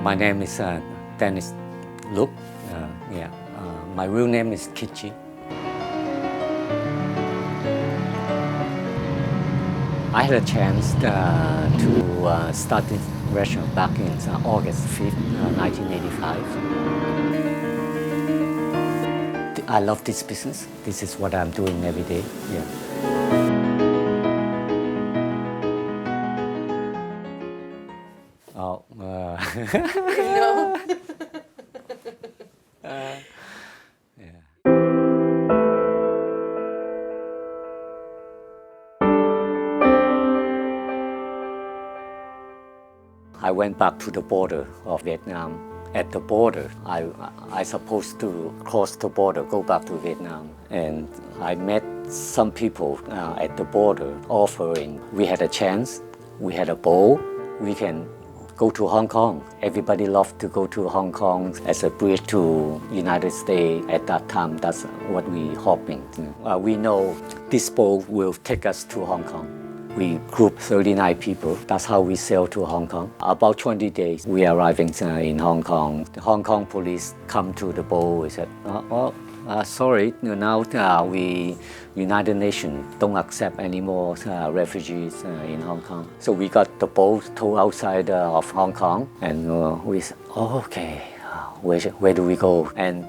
My name is Dennis Luke. My real name is Kichi. I had a chance to start this restaurant back in August 5th, 1985. I love this business. This is what I'm doing every day. Yeah. Oh, No. yeah. I went back to the border of Vietnam. At the border, I supposed to cross the border, go back to Vietnam. And I met some people at the border offering, we had a chance, we had a bowl, we can go to Hong Kong. Everybody loved to go to Hong Kong as a bridge to United States. At that time, that's what we hoping. We know this boat will take us to Hong Kong. We group 39 people. That's how we sail to Hong Kong. About 20 days, we arriving in Hong Kong. The Hong Kong police come to the boat. We said, sorry, now we United Nations don't accept any more refugees in Hong Kong. So we got the boat towed outside of Hong Kong, and we said, okay, where do we go? And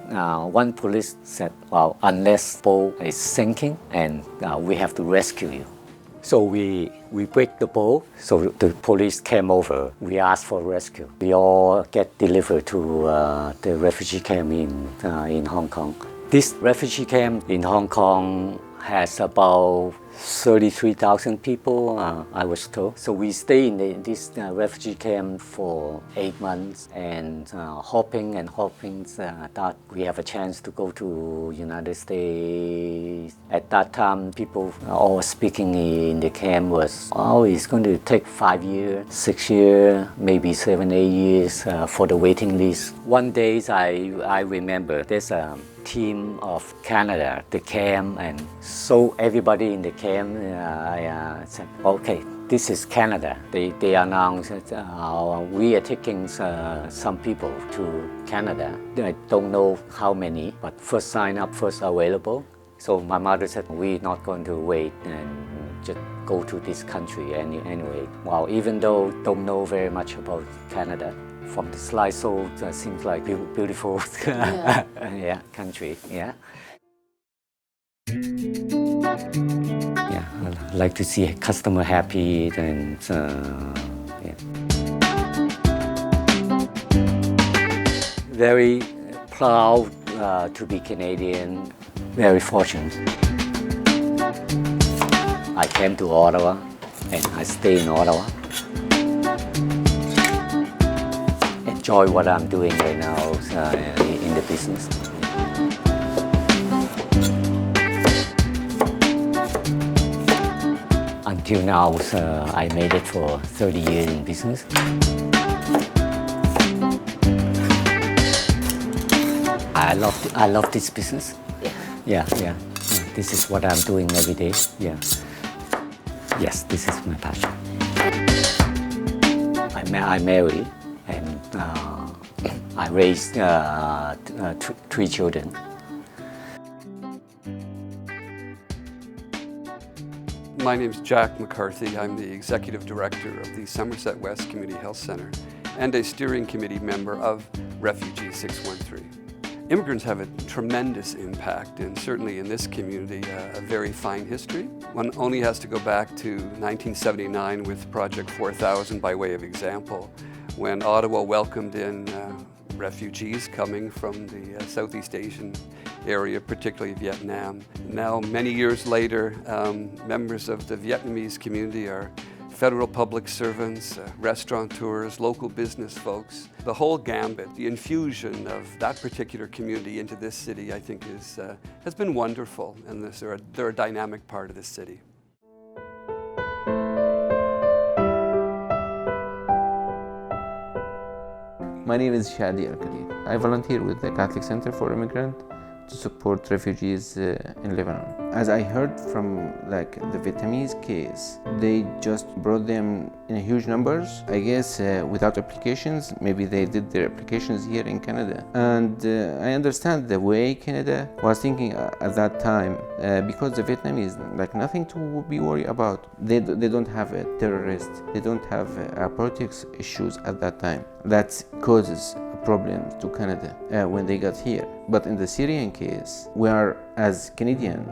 one police said, well, unless the boat is sinking, and we have to rescue you. So we break the boat, so the police came over. We asked for rescue. We all get delivered to the refugee camp in Hong Kong. This refugee camp in Hong Kong has about 33,000 people, I was told. So we stay in this refugee camp for 8 months and hoping that we have a chance to go to United States. At that time, people all speaking in the camp was, it's going to take 5 years, 6 years, maybe 7, 8 years for the waiting list. One day I remember there's a team of Canada, the camp, and so everybody in the camp said, okay, this is Canada. They announced that we are taking some people to Canada. I don't know how many, but first sign up, first available. So my mother said, we're not going to wait and just go to this country anyway. Well, even though don't know very much about Canada, from the slideshow, it seems like beautiful yeah, country. Yeah. Yeah, I like to see a customer happy and yeah. Very proud to be Canadian. Very fortunate. I came to Ottawa and I stay in Ottawa. Enjoy what I'm doing right now in the business. Until now, I made it for 30 years in business. I love this business. Yeah. This is what I'm doing every day. Yeah. Yes, this is my passion. I'm married. And I raised 3 children. My name is Jack McCarthy. I'm the Executive Director of the Somerset West Community Health Center and a steering committee member of Refugee 613. Immigrants have a tremendous impact, and certainly in this community, a very fine history. One only has to go back to 1979 with Project 4000 by way of example, when Ottawa welcomed in refugees coming from the Southeast Asian area, particularly Vietnam. Now, many years later, members of the Vietnamese community are federal public servants, restaurateurs, local business folks. The whole gambit, the infusion of that particular community into this city, I think has been wonderful, and they're a dynamic part of this city. My name is Shadi Al-Khalid. I volunteer with the Catholic Center for Immigrants to support refugees in Lebanon. As I heard from like the Vietnamese case, they just brought them in huge numbers. I guess without applications, maybe they did their applications here in Canada. And I understand the way Canada was thinking at that time, because the Vietnamese, like nothing to be worried about. They don't have a terrorist, they don't have politics issues at that time. That causes problems to Canada when they got here. But in the Syrian case, we are, as Canadian,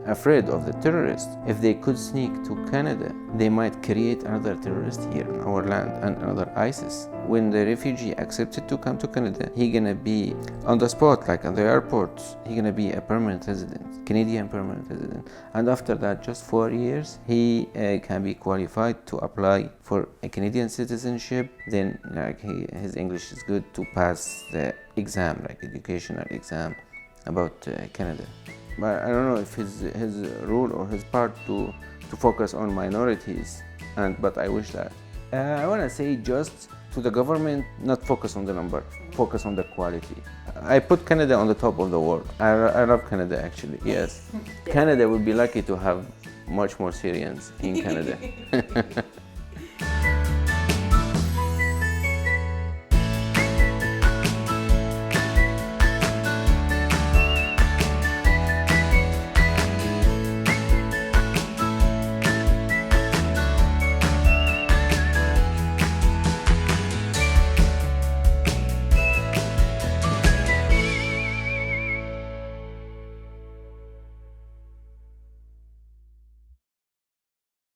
afraid of the terrorists. If they could sneak to Canada, they might create another terrorist here in our land and another ISIS. When the refugee accepted to come to Canada, he gonna be on the spot, like at the airport, he gonna be a permanent resident, Canadian permanent resident. And after that, just 4 years, he can be qualified to apply for a Canadian citizenship. Then like his English is good to pass the exam, like educational exam about Canada. But I don't know if his role or his part to focus on minorities, but I wish that. I want to say just to the government, not focus on the number, focus on the quality. I put Canada on the top of the world. I love Canada actually, yes. Canada would be lucky to have much more Syrians in Canada.